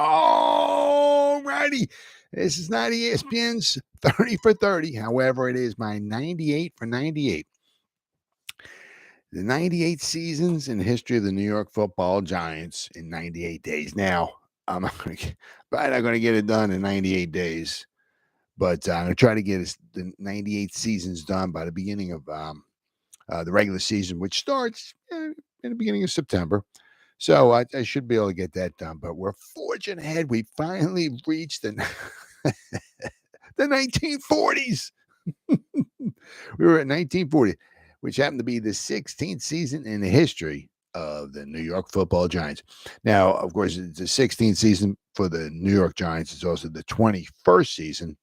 All righty. This is not ESPN's 30 for 30. However, it is my 98 for 98. The 98 seasons in the history of the New York Football Giants in 98 days. Now, I'm probably not going to get it done in 98 days, but I'm going to try to get the 98 seasons done by the beginning of the regular season, which starts in the beginning of September. So I should be able to get that done. But we're forging ahead. We finally reached the 1940s. We were at 1940, which happened to be the 16th season in the history of the New York Football Giants. Now, of course, it's the 16th season for the New York Giants. It's also the 21st season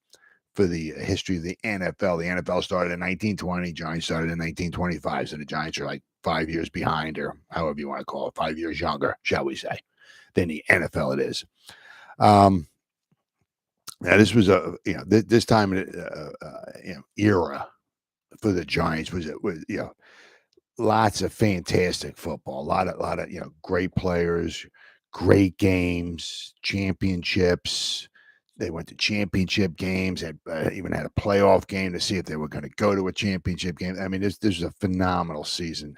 for the history of the NFL. The NFL started in 1920. Giants started in 1925. So the Giants are like 5 years behind, or however you want to call it, 5 years younger, shall we say, than the NFL it is. Now this was this time era for the Giants was lots of fantastic football, a lot of great players, great games, championships. They went to championship games, and even had a playoff game to see if they were going to go to a championship game. I mean, this was a phenomenal season,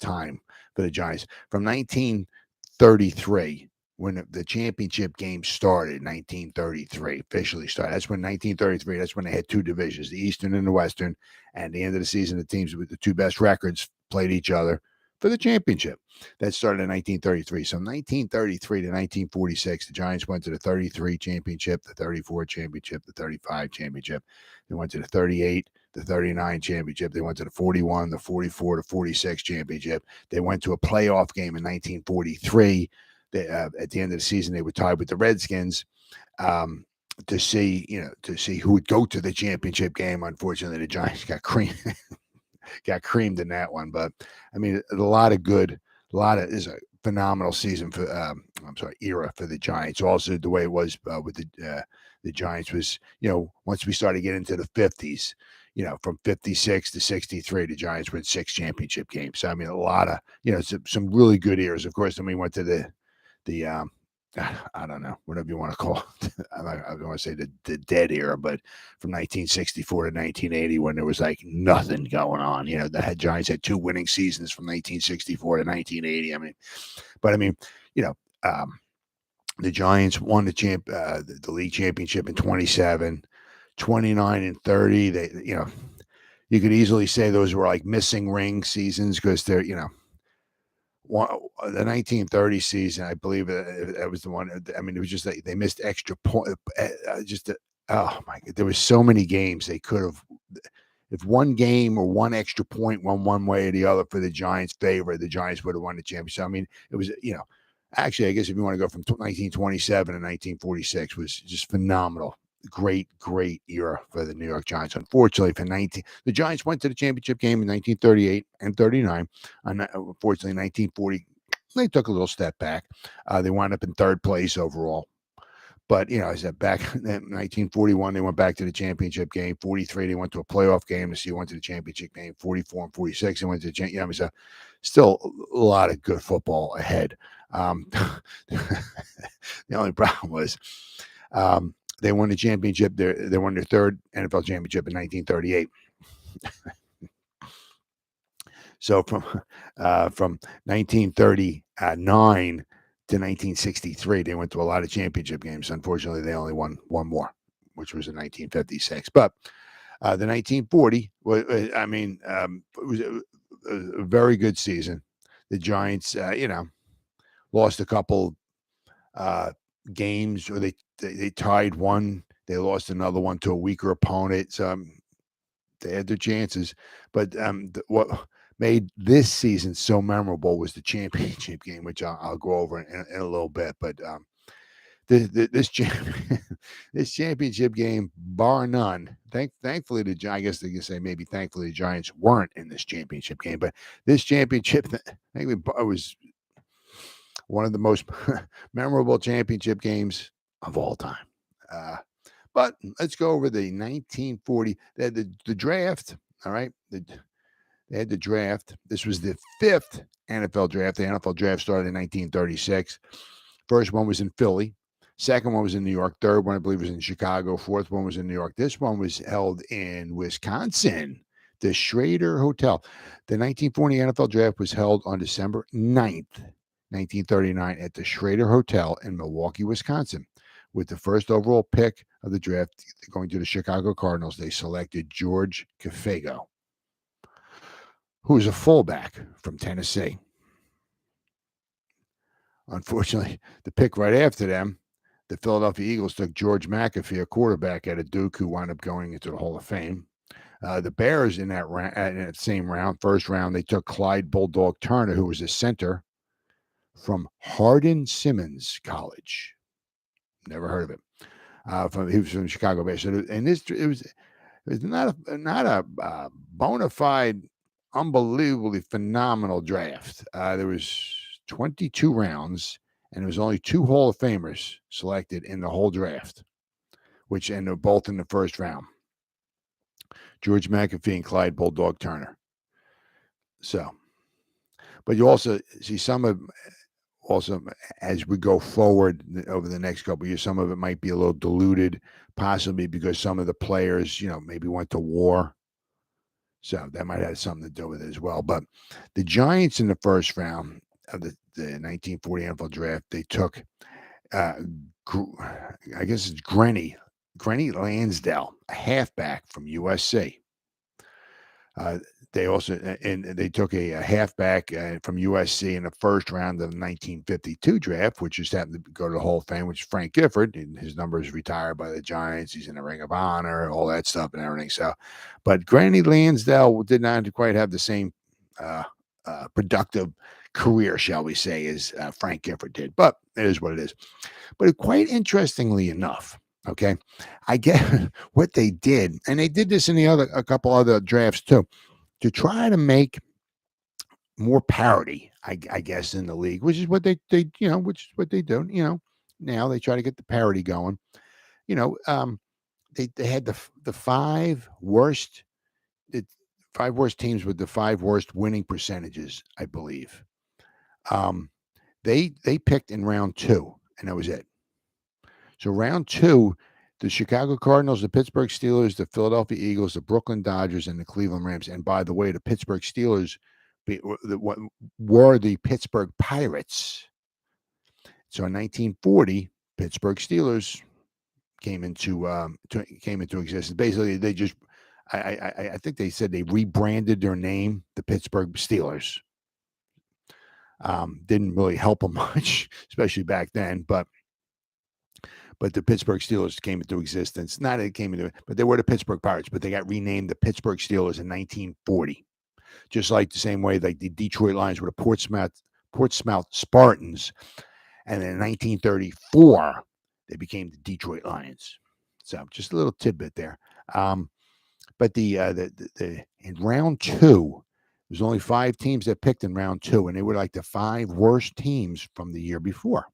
time for the Giants. From 1933, when the championship game started, 1933 officially started. That's when 1933. That's when they had two divisions, the Eastern and the Western. And at the end of the season, the teams with the two best records played each other for the championship. That started in 1933. So 1933 to 1946, the Giants went to the 33 championship, the 34 championship, the 35 championship. They went to the 38, the 39 championship. They went to the 41, the 44, the 46 championship. They went to a playoff game in 1943. At the end of the season, they were tied with the Redskins to see who would go to the championship game. Unfortunately, the Giants got creamed in that one. But I mean, is a phenomenal season for era for the Giants. Also, the way it was with the Giants was, once we started getting into the 50s, from 56 to 63, the Giants won 6 championship games. So I mean, a lot of some really good years. Of course, then we went to the I don't know, whatever you want to call it. I don't want to say the dead era, but from 1964 to 1980, when there was like nothing going on. The Giants had 2 winning seasons from 1964 to 1980. The Giants won the league championship in 27, 29 and 30. They, you could easily say those were like missing ring seasons because they're, the 1930 season, I believe that was the one. I mean, it was just that they missed extra point. Oh my God, there was so many games they could have. If one game or one extra point went one way or the other for the Giants' favor, the Giants would have won the championship. I mean, it was actually, I guess if you want to go from 1927 to 1946, was just phenomenal. Great era for the New York Giants. Unfortunately, the Giants went to the championship game in 1938 and 39. Unfortunately, 1940, they took a little step back. They wound up in 3rd place overall. But, I said back in 1941, they went back to the championship game. 43, they went to a playoff game. So you went to the championship game. 44 and 46, they went to the championship. So still a lot of good football ahead. The only problem was they won the championship. They won their 3rd NFL championship in 1938. So from 1939 to 1963, they went to a lot of championship games. Unfortunately, they only won one more, which was in 1956. But the 1940, it was a very good season. The Giants, lost a couple games, or they tied one. They lost another one to a weaker opponent. So they had their chances. But what made this season so memorable was the championship game, which I'll go over in a little bit. But this championship game, bar none, thankfully I guess they can say maybe thankfully the Giants weren't in this championship game. But this championship, I think it was one of the most memorable championship games of all time. But let's go over the 1940, the draft. All right. They had the draft. This was the 5th NFL draft. The NFL draft started in 1936. First one was in Philly. Second one was in New York. Third one, I believe, was in Chicago. Fourth one was in New York. This one was held in Wisconsin, the Schrader Hotel. The 1940 NFL Draft was held on December 9th, 1939, at the Schrader Hotel in Milwaukee, Wisconsin. With the first overall pick of the draft going to the Chicago Cardinals, they selected George Kafago, who is a fullback from Tennessee. Unfortunately, the pick right after them, the Philadelphia Eagles took George McAfee, a quarterback out of Duke, who wound up going into the Hall of Fame. The Bears in that same round, first round, they took Clyde Bulldog Turner, who was a center from Hardin Simmons College. Never heard of it. He was from Chicago Bears. So, and it was not a bona fide, unbelievably phenomenal draft. There was 22 rounds, and there was only 2 Hall of Famers selected in the whole draft, which ended both in the first round. George McAfee and Clyde Bulldog Turner. So, but you also see some of, also as we go forward over the next couple of years, some of it might be a little diluted, possibly because some of the players, maybe went to war. So that might have something to do with it as well. But the Giants in the first round of the 1940 NFL Draft, they took, I guess it's Granny Lansdale, a halfback from USC. They also they took a halfback from USC in the first round of the 1952 draft, which just happened to go to the Hall of Fame, which is Frank Gifford. And his number is retired by the Giants. He's in the Ring of Honor, all that stuff and everything. So, but Granny Lansdale did not quite have the same productive career, shall we say, as Frank Gifford did. But it is what it is. But quite interestingly enough, okay, I get what they did, and they did this in a couple other drafts too, to try to make more parity, I guess, in the league, which is what they which is what they do. Now they try to get the parity going. They had the 5 worst, the 5 worst teams with the 5 worst winning percentages, I believe. They picked in round 2, and that was it. So round 2, the Chicago Cardinals, the Pittsburgh Steelers, the Philadelphia Eagles, the Brooklyn Dodgers, and the Cleveland Rams. And by the way, the Pittsburgh Steelers were the Pittsburgh Pirates. So in 1940, Pittsburgh Steelers came into existence. Basically, they just, I think they said they rebranded their name, the Pittsburgh Steelers. Didn't really help them much, especially back then, but the Pittsburgh Steelers came into existence. Not that it came into it, but they were the Pittsburgh Pirates, but they got renamed the Pittsburgh Steelers in 1940. Just like the same way like the Detroit Lions were the Portsmouth Spartans. And then in 1934, they became the Detroit Lions. So just a little tidbit there. But in round 2, there's only 5 teams that picked in round 2, and they were like the 5 worst teams from the year before.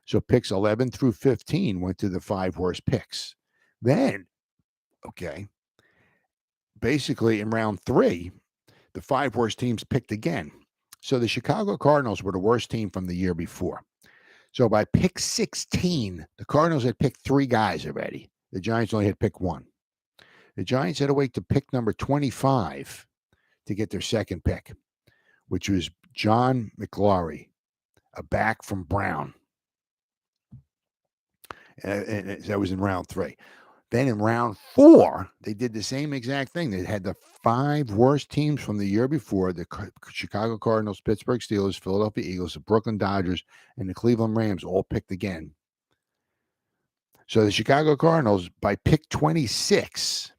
So picks 11 through 15 went to the 5 worst picks. Then, basically in round 3, the 5 worst teams picked again. So the Chicago Cardinals were the worst team from the year before. So by pick 16, the Cardinals had picked 3 guys already. The Giants only had picked 1. The Giants had to wait to pick number 25 to get their second pick, which was John McLaury, a back from Brown. And that was in round 3. Then in round 4, they did the same exact thing. They had the 5 worst teams from the year before: the Chicago Cardinals, Pittsburgh Steelers, Philadelphia Eagles, the Brooklyn Dodgers, and the Cleveland Rams all picked again. So the Chicago Cardinals, by pick 26,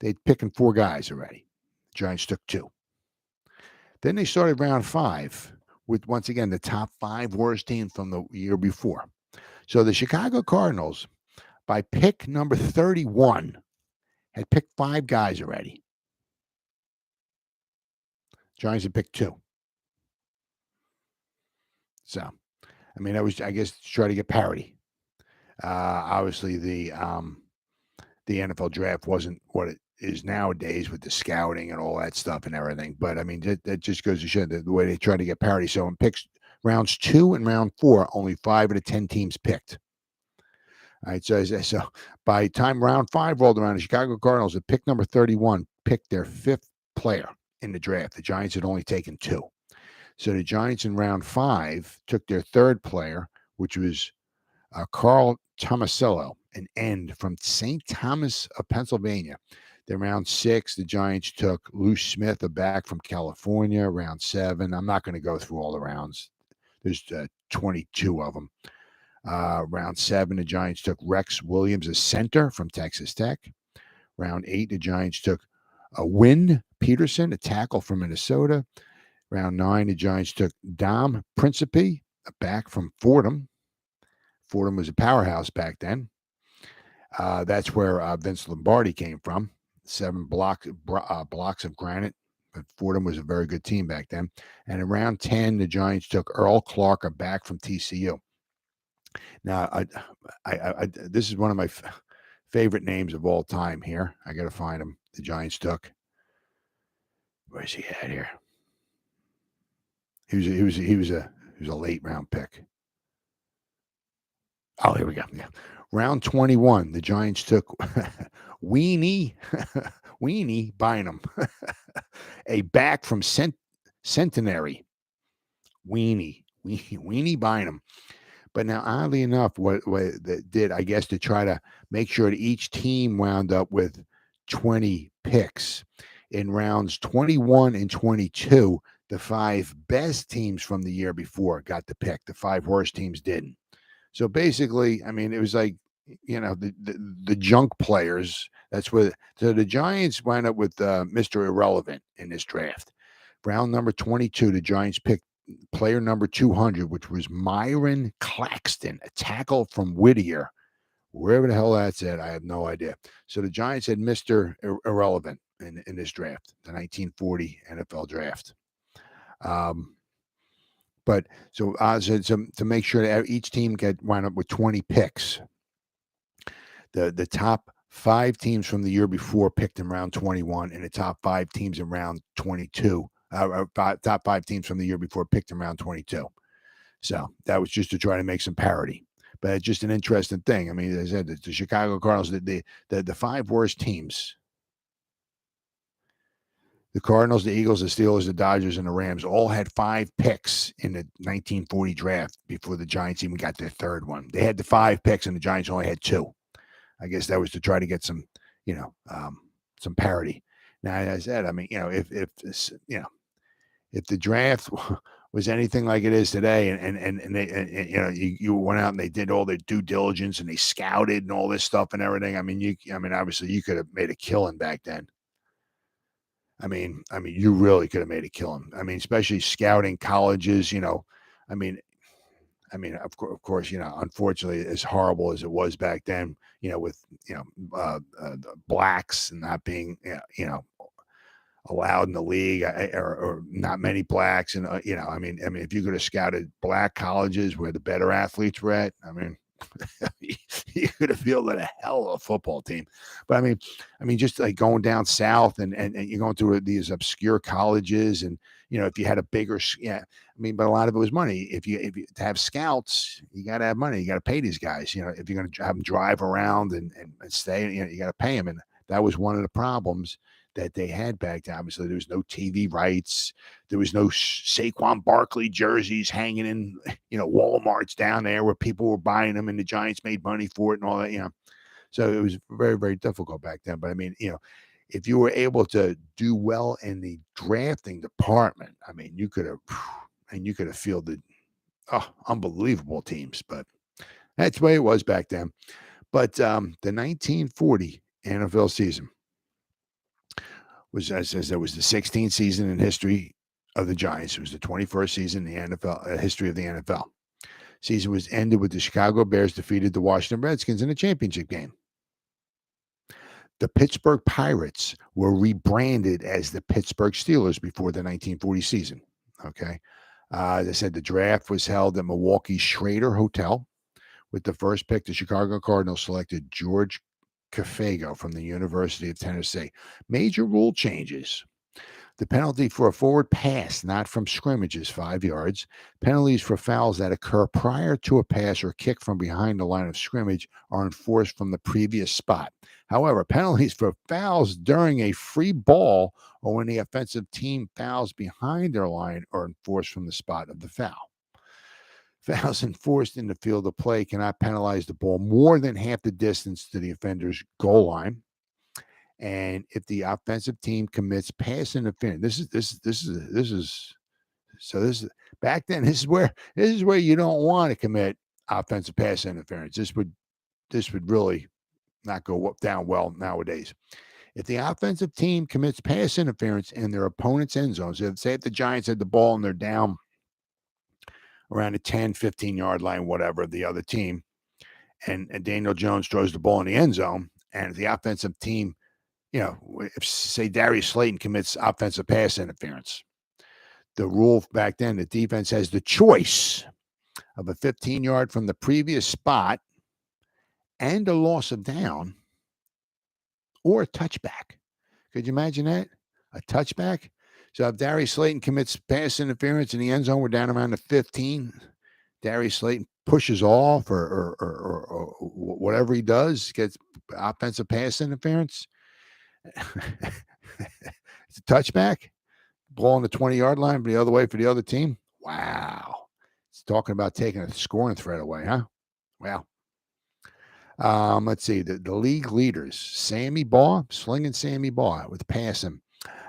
they'd picking 4 guys already. The Giants took 2. Then they started round 5 with, once again, the top 5 worst teams from the year before. So the Chicago Cardinals, by pick number 31, had picked 5 guys already. Giants had picked 2. So, I mean, that was, I guess, to try to get parity. Obviously, the NFL draft wasn't what it is nowadays with the scouting and all that stuff and everything. But, I mean, that just goes to show the way they try to get parity. So in picks Rounds 2 and round 4, only 5 of the 10 teams picked. All right, so by the time round 5 rolled around, the Chicago Cardinals at pick number 31 picked their 5th player in the draft. The Giants had only taken 2. So the Giants in round 5 took their 3rd player, which was Carl Tomasello, an end from St. Thomas of Pennsylvania. Then round 6, the Giants took Lou Smith, a back from California. Round 7, I'm not going to go through all the rounds. There's 22 of them. Round 7, the Giants took Rex Williams, a center from Texas Tech. Round 8, the Giants took Wynn Peterson, a tackle from Minnesota. Round 9, the Giants took Dom Principe, a back from Fordham. Fordham was a powerhouse back then. That's where Vince Lombardi came from. 7 blocks of granite. But Fordham was a very good team back then. And in round 10, the Giants took Earl Clark, a back from TCU. Now, I this is one of my favorite names of all time here. I got to find him. The Giants took. Where's he at here? He was a late round pick. Oh, here we go. Yeah. Round 21, the Giants took Weenie Bynum, a back from Centenary. Weenie Bynum. But now, oddly enough, what that did, I guess, to try to make sure that each team wound up with 20 picks. In rounds 21 and 22, the 5 best teams from the year before got the pick. The 5 worst teams didn't. So basically, I mean, it was like, the junk players. That's what. So the Giants wound up with Mr. Irrelevant in this draft. Round number 22, the Giants picked player number 200, which was Myron Claxton, a tackle from Whittier. Wherever the hell that's at, I have no idea. So the Giants had Mr. Irrelevant in this draft, the 1940 NFL draft. But so to make sure that each team wound up with 20 picks, the top 5 teams from the year before picked in round 21, and the top 5 teams in round 22. Top 5 teams from the year before picked in round 22. So that was just to try to make some parity. But it's just an interesting thing. I mean, as I said, the Chicago Cardinals, the 5 worst teams. The Cardinals, the Eagles, the Steelers, the Dodgers, and the Rams all had 5 picks in the 1940 draft before the Giants even got their 3rd one. They had the 5 picks, and the Giants only had 2. I guess that was to try to get some, some parity. Now, as I said, I mean, if the draft was anything like it is today, and they, you went out and they did all their due diligence and they scouted and all this stuff and everything. I mean, obviously you could have made a killing back then. I mean, you really could have made a killing. I mean, especially scouting colleges. I mean, of course, unfortunately, as horrible as it was back then, with blacks and not being, allowed in the league, or not many blacks, and I mean, if you could have scouted black colleges where the better athletes were at, I mean, you could have fielded a hell of a football team. But I mean, just like going down south and you're going through these obscure colleges, and if you had a bigger, but a lot of it was money. If you to have scouts, you got to have money. You got to pay these guys. If you're going to have them drive around and stay, you got to pay them, and that was one of the problems that they had back then. Obviously, there was no TV rights. There was no Saquon Barkley jerseys hanging in, Walmarts down there where people were buying them, and the Giants made money for it and all that, So it was very, very difficult back then. But I mean, if you were able to do well in the drafting department, I mean, you could have fielded unbelievable teams. But that's the way it was back then. But the 1940 NFL season was, as I said, was the 16th season in history of the Giants. It was the 21st season in the NFL history of the NFL. Season was ended with the Chicago Bears defeated the Washington Redskins in a championship game. The Pittsburgh Pirates were rebranded as the Pittsburgh Steelers before the 1940 season. Okay. As I said, the draft was held at Milwaukee's Schrader Hotel. With the first pick, the Chicago Cardinals selected George Cafago from the University of Tennessee. Major rule changes. The penalty for a forward pass, not from scrimmage, is 5 yards. Penalties for fouls that occur prior to a pass or kick from behind the line of scrimmage are enforced from the previous spot. However, penalties for fouls during a free ball or when the offensive team fouls behind their line are enforced from the spot of the foul. Fouls enforced in the field of play cannot penalize the ball more than half the distance to the offender's goal line. And if the offensive team commits pass interference, this is back then. This is where you don't want to commit offensive pass interference. This would really not go down well nowadays. If the offensive team commits pass interference in their opponent's end zone, so say if the Giants had the ball and they're down around the 10, 15-yard line, whatever, the other team, and Daniel Jones throws the ball in the end zone, and if the offensive team, if, say, Darius Slayton commits offensive pass interference, the rule back then, the defense has the choice of a 15-yard from the previous spot and a loss of down or a touchback. Could you imagine that? A touchback? So if Darius Slayton commits pass interference in the end zone, we're down around the 15. Darius Slayton pushes off or whatever he does, gets offensive pass interference. It's a touchback. Ball on the 20-yard line, but the other way for the other team. Wow. It's talking about taking a scoring threat away, huh? Well, let's see. The league leaders, slinging Sammy Baugh with passing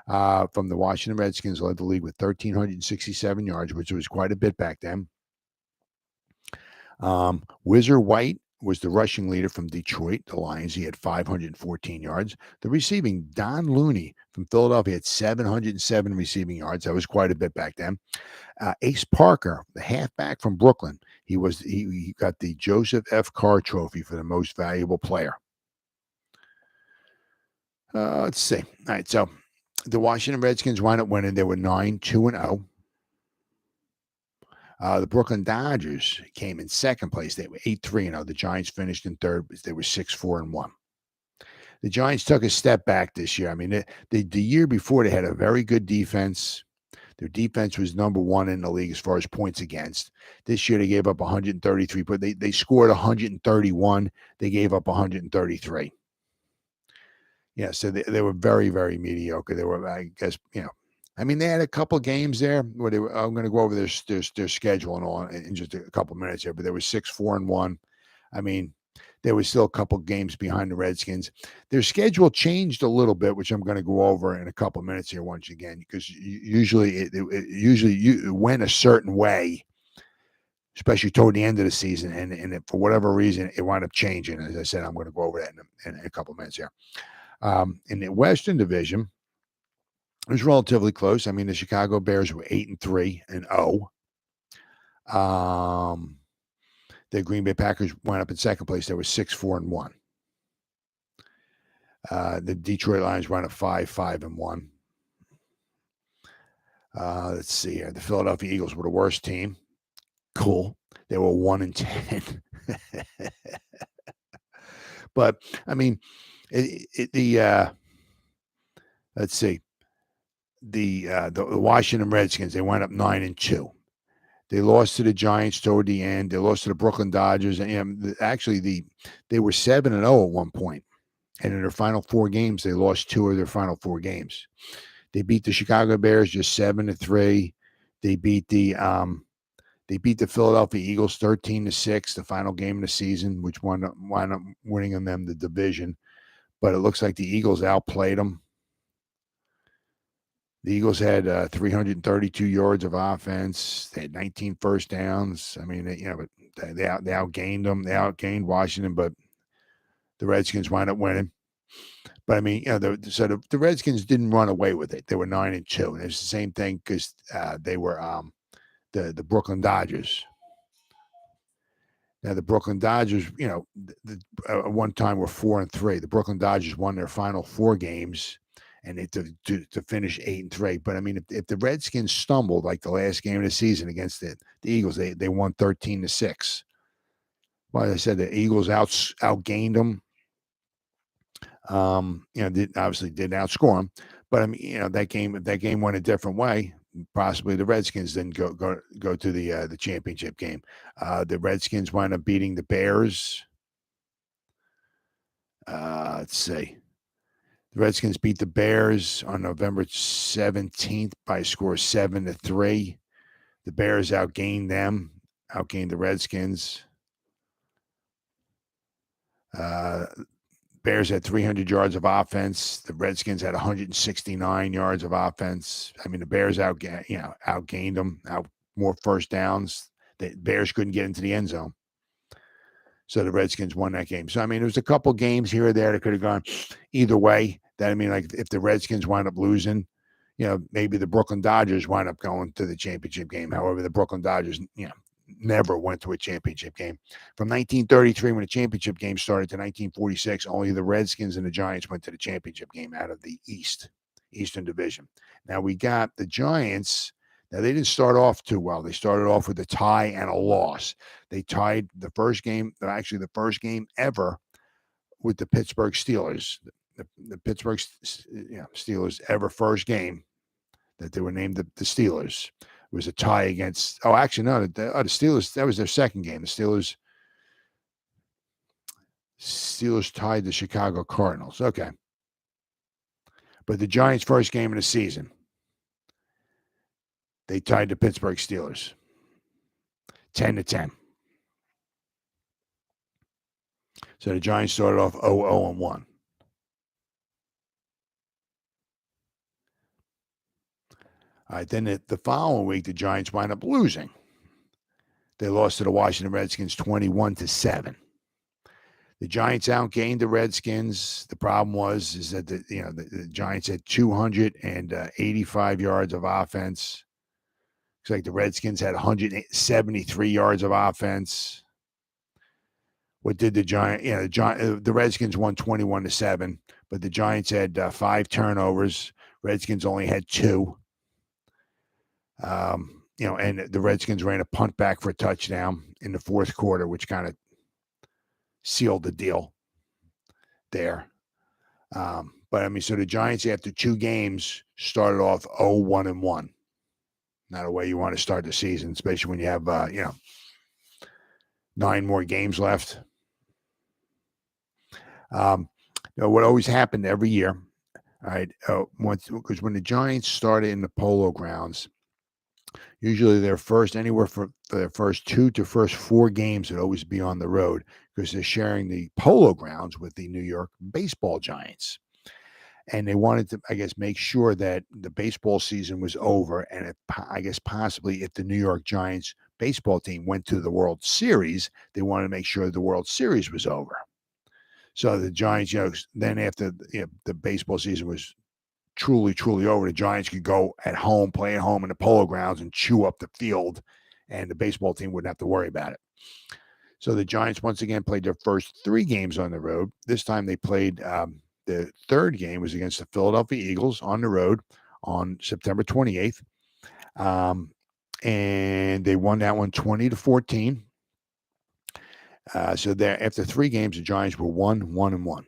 from the Washington Redskins, led the league with 1,367 yards, which was quite a bit back then. Whizzer White was the rushing leader from Detroit, the Lions. He had 514 yards. The receiving, Don Looney from Philadelphia, had 707 receiving yards. That was quite a bit back then. Ace Parker, the halfback from Brooklyn, he got the Joseph F. Carr Trophy for the most valuable player. Let's see. All right, so the Washington Redskins wound up winning. They were 9-2-0. The Brooklyn Dodgers came in second place. They were 8-3-0. The Giants finished in third. They were 6-4-1. The Giants took a step back this year. I mean, the year before, they had a very good defense. Their defense was number one in the league as far as points against. This year, they gave up 133, but they scored 131. They gave up 133. Yeah, so they were very, very mediocre. They were, I guess, I mean, they had a couple games there where they were. I'm going to go over their schedule and all in just a couple minutes here, but they were 6-4-1. I mean, there was still a couple games behind the Redskins. Their schedule changed a little bit, which I'm going to go over in a couple minutes here once again, because usually it went a certain way, especially toward the end of the season, and for whatever reason, it wound up changing. As I said, I'm going to go over that in a couple minutes here. In the Western Division, it was relatively close. I mean, the Chicago Bears were 8-3-0. The Green Bay Packers went up in second place. They were 6-4-1. The Detroit Lions went up 5-5-1. Let's see here. The Philadelphia Eagles were the worst team. Cool. They were 1-10. But I mean, let's see. The Washington Redskins, they went up 9-2. They lost to the Giants toward the end. They lost to the Brooklyn Dodgers, and actually they were 7-0 at one point. And in their final four games, they lost two of their final four games. They beat the Chicago Bears just 7-3. They beat the Philadelphia Eagles 13-6, the final game of the season, which wound up winning them the division. But it looks like the Eagles outplayed them. The Eagles had 332 yards of offense. They had 19 first downs. I mean, but they outgained them. They outgained Washington, but the Redskins wound up winning. But I mean, the Redskins didn't run away with it. They were 9-2, and it's the same thing because they were the Brooklyn Dodgers. Now the Brooklyn Dodgers, one time were 4-3. The Brooklyn Dodgers won their final four games, and to finish 8-3. But I mean, if the Redskins stumbled like the last game of the season against the Eagles, they won 13-6. Well, as I said, the Eagles outgained them. Obviously didn't outscore them, But I mean, if that game went a different way, possibly the Redskins didn't go to the championship game. The Redskins wound up beating the Bears. Let's see. The Redskins beat the Bears on November 17th by a score of 7-3. The Bears outgained the Redskins. Bears had 300 yards of offense. The Redskins had 169 yards of offense. I mean, the Bears outgained them, more first downs. The Bears couldn't get into the end zone. So the Redskins won that game. So, I mean, there was a couple games here or there that could have gone either way. Like if the Redskins wind up losing, maybe the Brooklyn Dodgers wind up going to the championship game. However, the Brooklyn Dodgers, never went to a championship game. From 1933, when the championship game started, to 1946, only the Redskins and the Giants went to the championship game out of the Eastern Division. Now we got the Giants. Now they didn't start off too well. They started off with a tie and a loss. They tied the first game ever with the Pittsburgh Steelers. The Pittsburgh Steelers ever first game that they were named the Steelers. It was a tie against. Oh, actually, no. The Steelers. That was their second game. The Steelers tied the Chicago Cardinals. Okay, but the Giants' first game of the season, they tied the Pittsburgh Steelers 10-10. So the Giants started off 0-1. All right, then the following week, the Giants wind up losing. They lost to the Washington Redskins 21-7. The Giants outgained the Redskins. The problem is that the Giants had 285 yards of offense. Looks like the Redskins had 173 yards of offense. What did the Giants? The Redskins won 21-7, but the Giants had 5 turnovers. Redskins only had 2. And the Redskins ran a punt back for a touchdown in the fourth quarter, which kind of sealed the deal there. But I mean, so the Giants, after 2 games, started off 0-1-1. Not a way you want to start the season, especially when you have 9 more games left. What always happened every year, all right, because when the Giants started in the Polo Grounds, usually their first 2 to first 4 games would always be on the road because they're sharing the Polo Grounds with the New York Baseball Giants. And they wanted to, I guess, make sure that the baseball season was over. And possibly if the New York Giants baseball team went to the World Series, they wanted to make sure the World Series was over. So the Giants, then after the baseball season was truly over, the Giants could go at home, play at home in the Polo Grounds and chew up the field, and the baseball team wouldn't have to worry about it. So the Giants once again played their first 3 games on the road. This time they played the third game was against the Philadelphia Eagles on the road on September 28th. And they won that one 20-14. So there, after 3 games, the Giants were 1-1-1.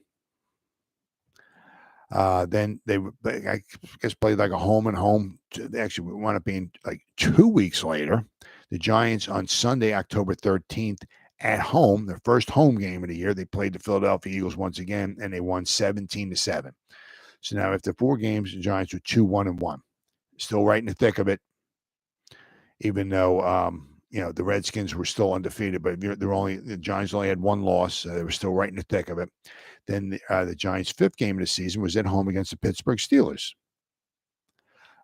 Then they, I guess, played like a home and home. They actually wound up being like 2 weeks later. The Giants on Sunday, October 13th, at home, their first home game of the year, they played the Philadelphia Eagles once again, and they won 17-7. So now after 4 games, the Giants were 2-1-1. Still right in the thick of it, even though the Redskins were still undefeated, but the Giants only had 1 loss. So they were still right in the thick of it. Then the Giants' 5th game of the season was at home against the Pittsburgh Steelers.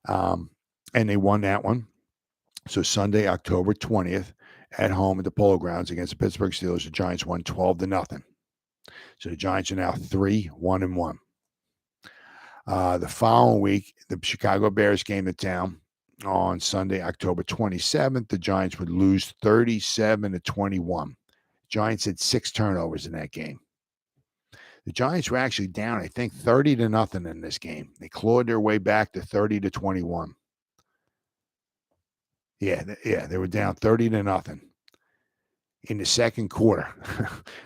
And they won that one. So Sunday, October 20th, at home at the Polo Grounds against the Pittsburgh Steelers, the Giants won 12-0. So the Giants are now 3-1-1. The following week, the Chicago Bears came to town on Sunday, October 27th. The Giants would lose 37-21. Giants had 6 turnovers in that game. The Giants were actually down, I think, 30-0 in this game. They clawed their way back to 30-21. Yeah, they were down 30-0. in the second quarter.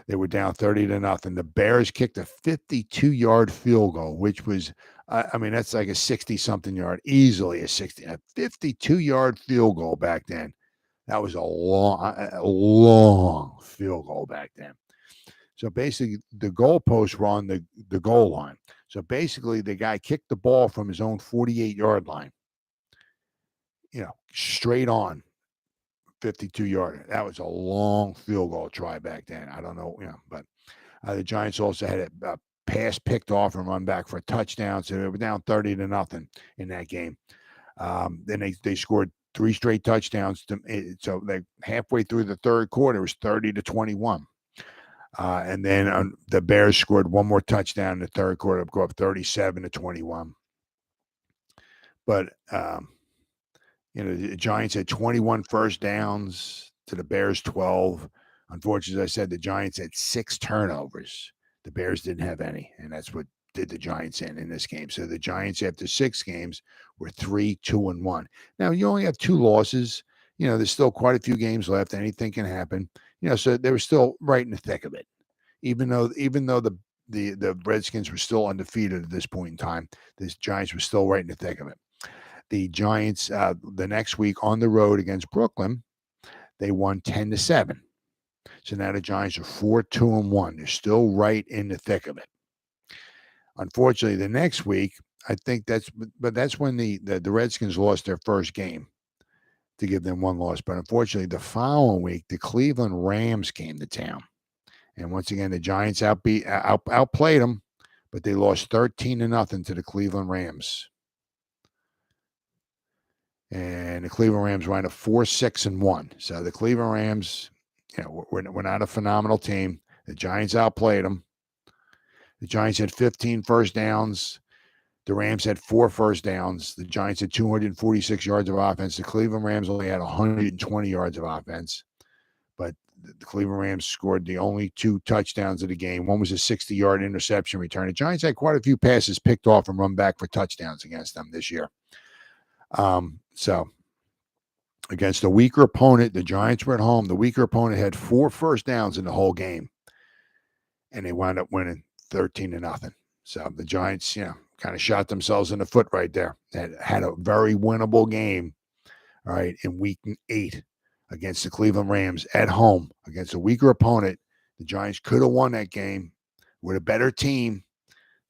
They were down 30-0. The Bears kicked a 52-yard field goal, which was, I mean, that's like a 60-something yard, easily a 52-yard field goal back then. That was a long field goal back then. So basically, the goalposts were on the goal line. So basically, the guy kicked the ball from his own 48-yard line, straight on 52-yard. That was a long field goal try back then. I don't know, but the Giants also had a pass picked off and run back for a touchdown. So they were down 30-0 in that game. Then they scored 3 straight touchdowns. So they halfway through the third quarter, it was 30-21. And then the Bears scored one more touchdown in the third quarter, go up 37-21. But the Giants had 21 first downs to the Bears 12. Unfortunately, as I said, the Giants had 6 turnovers. The Bears didn't have any, and that's what did the Giants in this game. So the Giants, after 6 games, were 3-2-1. Now, you only have 2 losses. There's still quite a few games left. Anything can happen. So they were still right in the thick of it. Even though the Redskins were still undefeated at this point in time, the Giants were still right in the thick of it. The Giants, the next week on the road against Brooklyn, they won 10-7. So now the Giants are 4-2-1. They're still right in the thick of it. Unfortunately, the next week, I think that's when the Redskins lost their first game to give them 1 loss. But unfortunately, the following week, the Cleveland Rams came to town. And once again, the Giants outplayed them, but they lost 13-0 to the Cleveland Rams. And the Cleveland Rams wind up 4-6-1. So the Cleveland Rams, we're not a phenomenal team. The Giants outplayed them. The Giants had 15 first downs. The Rams had 4 first downs. The Giants had 246 yards of offense. The Cleveland Rams only had 120 yards of offense. But the Cleveland Rams scored the only 2 touchdowns of the game. One was a 60-yard interception return. The Giants had quite a few passes picked off and run back for touchdowns against them this year. So against a weaker opponent, the Giants were at home. The weaker opponent had 4 first downs in the whole game, and they wound up winning 13-0. So the Giants, kind of shot themselves in the foot right there. They had a very winnable game, all right, in week 8 against the Cleveland Rams at home against a weaker opponent. The Giants could have won that game with a better team,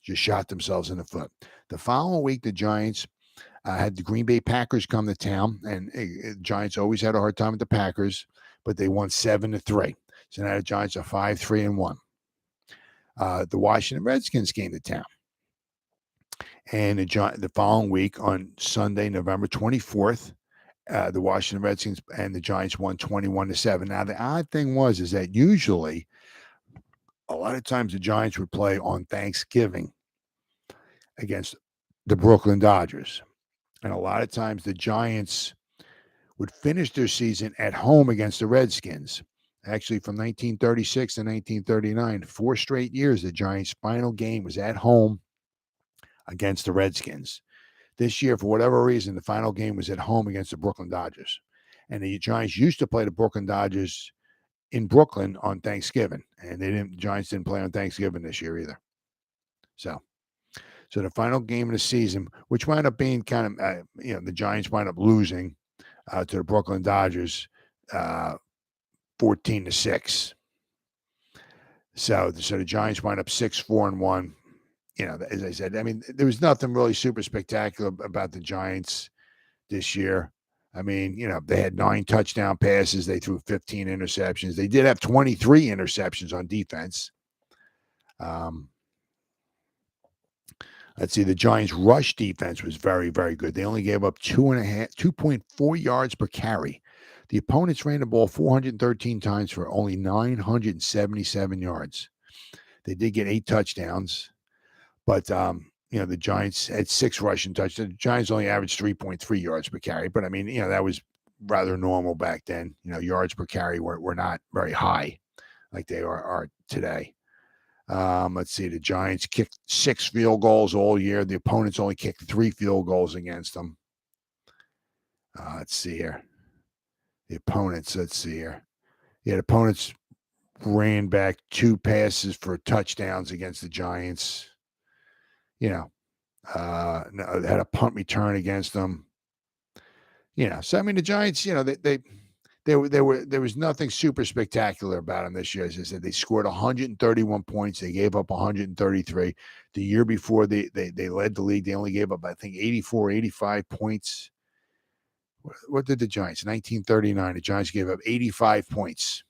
just shot themselves in the foot. The following week, the Giants had the Green Bay Packers come to town, and Giants always had a hard time with the Packers, but they won 7-3. So now the Giants are 5-3-1. The Washington Redskins came to town, and the following week on Sunday, November 24th, the Washington Redskins and the Giants won 21-7. Now the odd thing is that usually, a lot of times the Giants would play on Thanksgiving against the Brooklyn Dodgers. And a lot of times the Giants would finish their season at home against the Redskins. Actually, from 1936 to 1939, 4 straight years, the Giants' final game was at home against the Redskins. This year, for whatever reason, the final game was at home against the Brooklyn Dodgers. And the Giants used to play the Brooklyn Dodgers in Brooklyn on Thanksgiving. And the Giants didn't play on Thanksgiving this year either. So the final game of the season, which wound up being kind of, the Giants wound up losing to the Brooklyn Dodgers 14-6. So the Giants wound up 6-4-1. As I said, I mean, there was nothing really super spectacular about the Giants this year. I mean, they had 9 touchdown passes. They threw 15 interceptions. They did have 23 interceptions on defense. Let's see, the Giants' rush defense was very, very good. They only gave up 2.4 yards per carry. The opponents ran the ball 413 times for only 977 yards. They did get 8 touchdowns, but the Giants had 6 rushing touchdowns. The Giants only averaged 3.3 yards per carry, but I mean, that was rather normal back then. Yards per carry were not very high like they are today. Let's see, the Giants kicked 6 field goals all year. The opponents only kicked 3 field goals against them. Let's see here. The opponents, let's see here. Yeah, opponents ran back 2 passes for touchdowns against the Giants. Had a punt return against them. So I mean, the Giants, there was nothing super spectacular about them this year. As I said, they scored 131 points. They gave up 133. The year before, they led the league. They only gave up, I think, 84, 85 points. What did the Giants? 1939. The Giants gave up 85 points.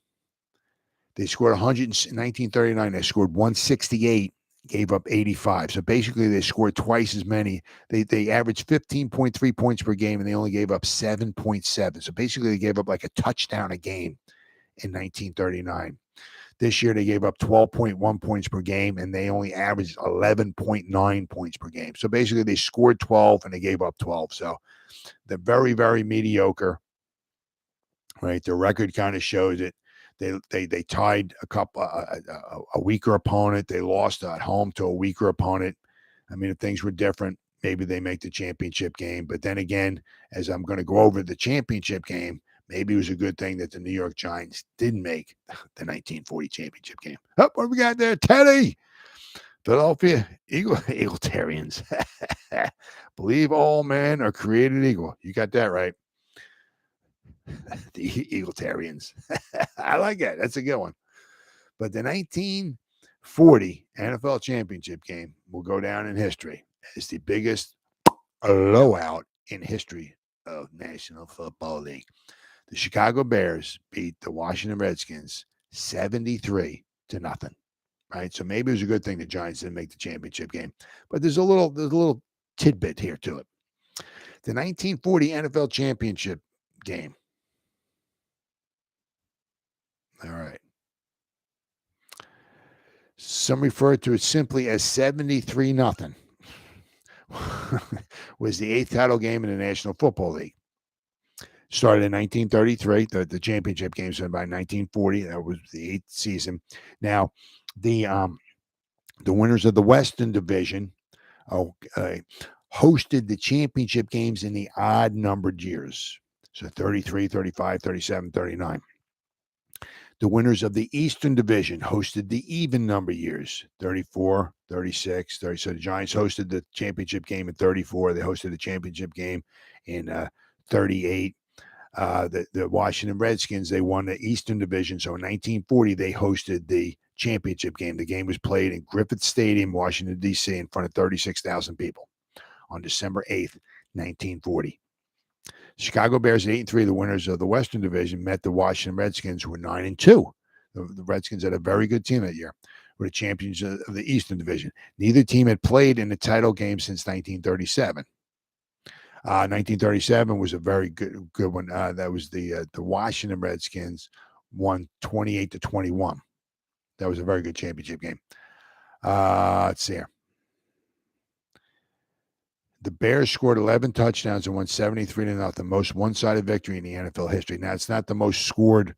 They scored 100 in 1939. They scored 168. Gave up 85. So basically, they scored twice as many. They averaged 15.3 points per game, and they only gave up 7.7. So basically, they gave up like a touchdown a game in 1939. This year, they gave up 12.1 points per game, and they only averaged 11.9 points per game. So basically, they scored 12, and they gave up 12. So they're very, very mediocre, right? Their record kind of shows it. They tied a weaker opponent. They lost at home to a weaker opponent. I mean, if things were different, maybe they make the championship game. But then again, as I'm going to go over the championship game, maybe it was a good thing that the New York Giants didn't make the 1940 championship game. Oh, what we got there, Teddy? Philadelphia Eagletarians. Believe all men are created equal. You got that right. The Eagletarians. I like that. That's a good one. But the 1940 NFL championship game will go down in history as the biggest blowout in history of National Football League. The Chicago Bears beat the Washington Redskins 73-0. Right? So maybe it was a good thing the Giants didn't make the championship game. But there's a little tidbit here to it. The 1940 NFL championship game. All right. Some refer to it simply as 73-0. Was the 8th title game in the National Football League. Started in 1933. The championship game started by 1940. That was the 8th season. Now, the winners of the Western Division hosted the championship games in the odd-numbered years. So 33, 35, 37, 39. The winners of the Eastern Division hosted the even number years, 34, 36, 30. So the Giants hosted the championship game in 34. They hosted the championship game in 38. The Washington Redskins, they won the Eastern Division. So in 1940, they hosted the championship game. The game was played in Griffith Stadium, Washington, D.C., in front of 36,000 people on December 8th, 1940. Chicago Bears at 8-3, the winners of the Western Division, met the Washington Redskins, who were 9-2. The Redskins had a very good team that year. Were the champions of the Eastern Division. Neither team had played in a title game since 1937. 1937 was a very good one. That was the Washington Redskins won 28-21. That was a very good championship game. Let's see here. The Bears scored 11 touchdowns and won 73-0, most one-sided victory in the NFL history. Now, it's not the most scored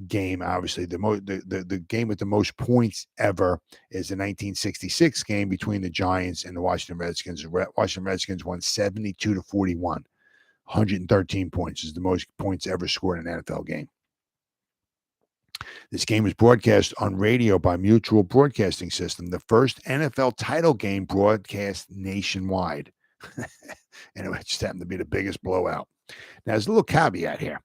game, obviously. The game with the most points ever is the 1966 game between the Giants and the Washington Redskins. The Washington Redskins won 72-41. 113 points is the most points ever scored in an NFL game. This game was broadcast on radio by Mutual Broadcasting System, the first NFL title game broadcast nationwide. And it just happened to be the biggest blowout. Now, there's a little caveat here.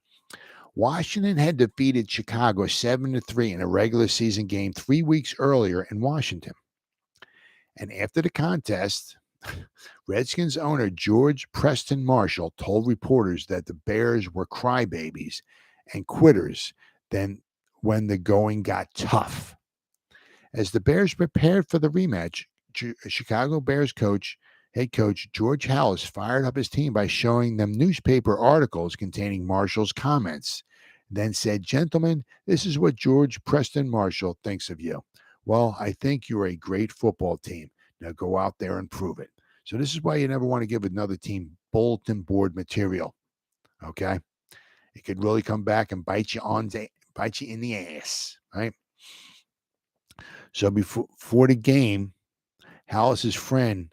Washington had defeated Chicago 7-3 in a regular season game 3 weeks earlier in Washington. And after the contest, Redskins owner George Preston Marshall told reporters that the Bears were crybabies and quitters then when the going got tough. As the Bears prepared for the rematch, Chicago Bears head coach George Halas fired up his team by showing them newspaper articles containing Marshall's comments, then said, "Gentlemen, this is what George Preston Marshall thinks of you. Well, I think you're a great football team. Now go out there and prove it." So this is why you never want to give another team bulletin board material, okay? It could really come back and bite you in the ass, right? So before the game, Halas's friend,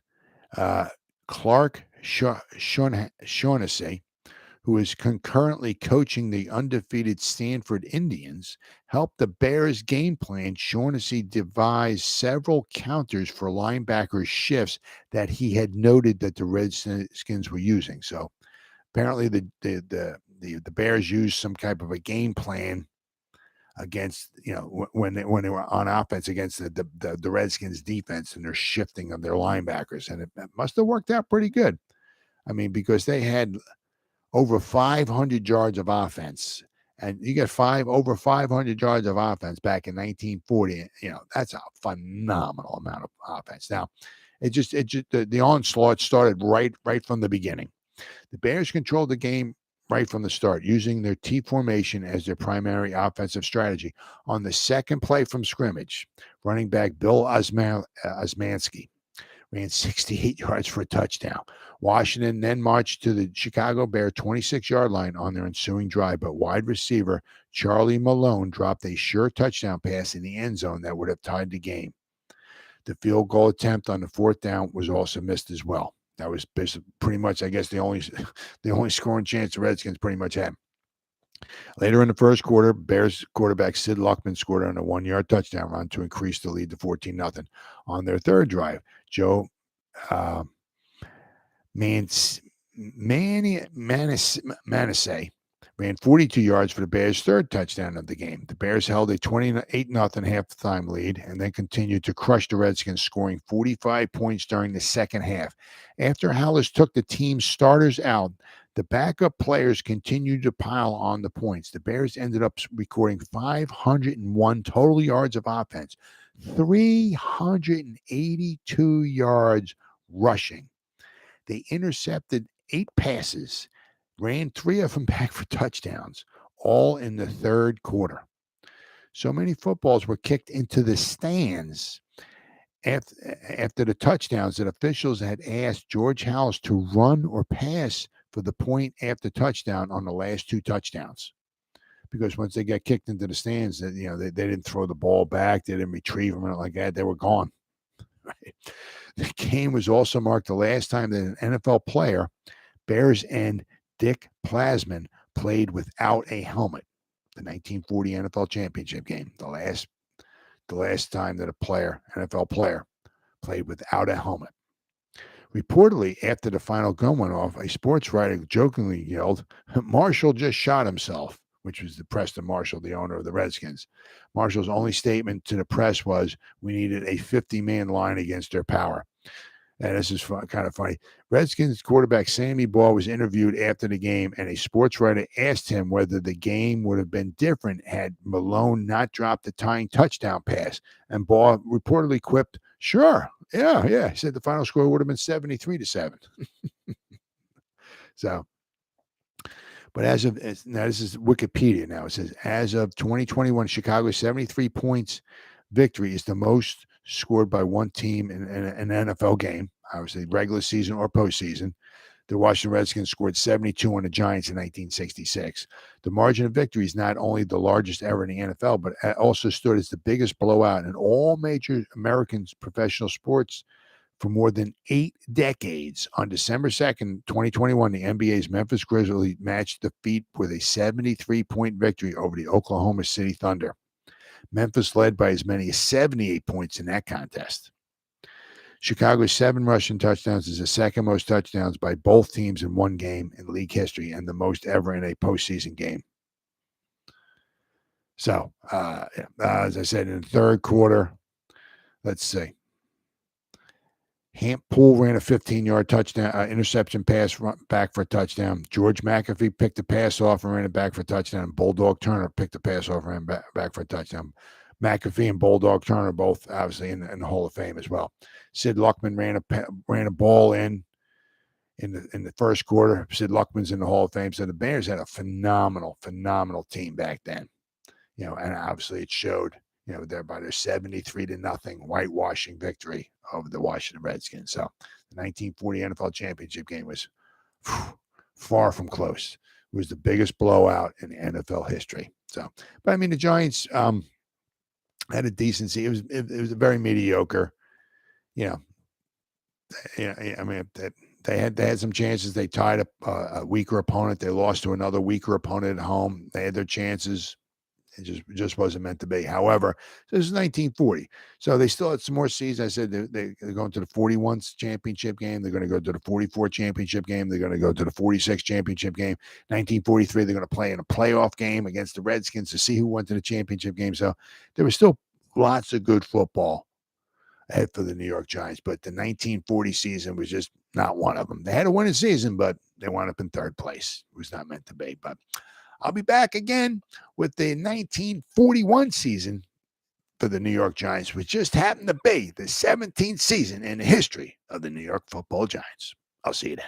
Clark Shaughnessy, who is concurrently coaching the undefeated Stanford Indians, helped the Bears game plan Shaughnessy devise several counters for linebackers shifts that he had noted that the Redskins were using. So apparently the Bears used some type of a game plan against, when they were on offense against the Redskins defense and their shifting of their linebackers. And it must have worked out pretty good. I mean, because they had over 500 yards of offense, and you get over 500 yards of offense back in 1940. That's a phenomenal amount of offense. Now, the onslaught started right from the beginning. The Bears controlled the game right from the start, using their T formation as their primary offensive strategy. On the second play from scrimmage, running back Bill Osmanski ran 68 yards for a touchdown. Washington then marched to the Chicago Bear 26-yard line on their ensuing drive, but wide receiver Charlie Malone dropped a sure touchdown pass in the end zone that would have tied the game. The field goal attempt on the fourth down was also missed as well. That was pretty much, I guess, the only scoring chance the Redskins pretty much had. Later in the first quarter, Bears quarterback Sid Luckman scored on a 1-yard touchdown run to increase the lead to 14-0. On their third drive, Joe Manasseh ran 42 yards for the Bears' third touchdown of the game. The Bears held a 28-0 halftime lead and then continued to crush the Redskins, scoring 45 points during the second half. After Hallis took the team's starters out, the backup players continued to pile on the points. The Bears ended up recording 501 total yards of offense, 382 yards rushing. They intercepted 8 passes, ran 3 of them back for touchdowns, all in the third quarter. So many footballs were kicked into the stands after the touchdowns that officials had asked George Hallis to run or pass for the point after touchdown on the last 2 touchdowns. Because once they got kicked into the stands, they didn't throw the ball back, they didn't retrieve them, like that. They were gone. Right. The game was also marked the last time that an NFL player, Bears end Dick Plasman, played without a helmet. The 1940 NFL championship game, the last time that a NFL player, played without a helmet. Reportedly, after the final gun went off, a sports writer jokingly yelled, "Marshall just shot himself," which was the Preston Marshall, the owner of the Redskins. Marshall's only statement to the press was, "We needed a 50-man line against their power." And this is kind of funny. Redskins quarterback Sammy Baugh was interviewed after the game, and a sports writer asked him whether the game would have been different had Malone not dropped the tying touchdown pass. And Baugh reportedly quipped, "Sure, yeah." He said the final score would have been 73-7. So, but now this is Wikipedia now. It says, as of 2021, Chicago's 73 points victory is the most scored by one team in an NFL game, obviously regular season or postseason. The Washington Redskins scored 72 on the Giants in 1966. The margin of victory is not only the largest ever in the NFL, but also stood as the biggest blowout in all major American professional sports for more than 8 decades. On December 2nd, 2021, the NBA's Memphis Grizzlies matched defeat with a 73-point victory over the Oklahoma City Thunder. Memphis led by as many as 78 points in that contest. Chicago's 7 rushing touchdowns is the second most touchdowns by both teams in one game in league history and the most ever in a postseason game. So, as I said, in the third quarter, let's see. Hamp Poole ran a 15-yard touchdown interception pass back for a touchdown. George McAfee picked the pass off and ran it back for a touchdown. Bulldog Turner picked the pass off and ran back for a touchdown. McAfee and Bulldog Turner both obviously in the Hall of Fame as well. Sid Luckman ran a ball in the first quarter. Sid Luckman's in the Hall of Fame. So the Bears had a phenomenal team back then. And obviously it showed, by their 73-0 whitewashing victory over the Washington Redskins. So the 1940 NFL championship game was far from close. It was the biggest blowout in NFL history. So, but I mean, the Giants had a decency. It was a very mediocre, I mean, They had some chances. They tied a weaker opponent. They lost to another weaker opponent at home. They had their chances. It just wasn't meant to be. However, this is 1940. So they still had some more seasons. I said they're going to the 41 championship game. They're going to go to the 44 championship game. They're going to go to the 46 championship game. 1943, they're going to play in a playoff game against the Redskins to see who went to the championship game. So there was still lots of good football ahead for the New York Giants. But the 1940 season was just not one of them. They had a winning season, but they wound up in third place. It was not meant to be. But I'll be back again with the 1941 season for the New York Giants, which just happened to be the 17th season in the history of the New York Football Giants. I'll see you then.